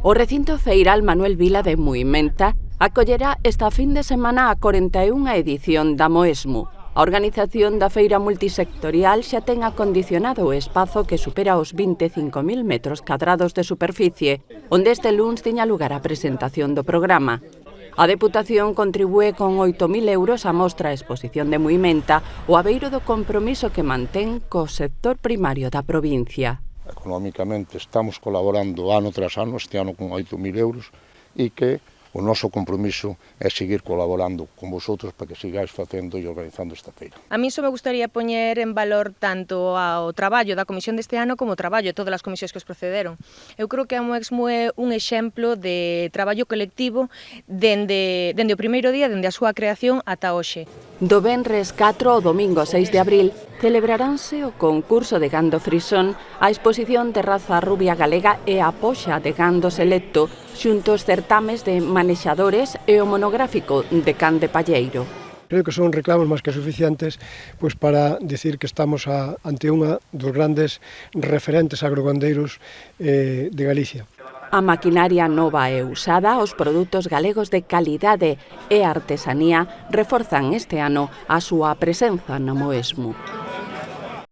O recinto feiral Manuel Vila de Muimenta acollerá esta fin de semana a 41ª edición da Moesmu. A organización da feira multisectorial xa ten acondicionado o espazo que supera os 25.000 metros cadrados de superficie, onde este luns tiña lugar a presentación do programa. A Deputación contribúe con 8.000 euros a mostra a exposición de Muimenta, o abeiro do compromiso que mantén co sector primario da provincia. Económicamente estamos colaborando ano tras ano, este ano con 8.000 euros, e que o noso compromiso é seguir colaborando con vosotros para que sigáis facendo e organizando esta feira. A mí só me gustaría poñer en valor tanto ao traballo da comisión deste ano como o traballo de todas as comisións que os precederon. Eu creo que a Moesmu é un exemplo de traballo colectivo dende o primeiro día, dende a súa creación ata hoxe. Do venres 4 ao domingo 6 de abril celebraránse o concurso de gando frisón, a exposición de raza rubia galega e a poxa de gando selecto, xunto aos certames de manexadores e o monográfico de can de palleiro. Creo que son reclamos máis que suficientes para dicir que estamos ante unha dos grandes referentes agrogandeiros de Galicia. A maquinaria nova e usada, os produtos galegos de calidade e artesanía reforzan este ano a súa presenza na Moesmu.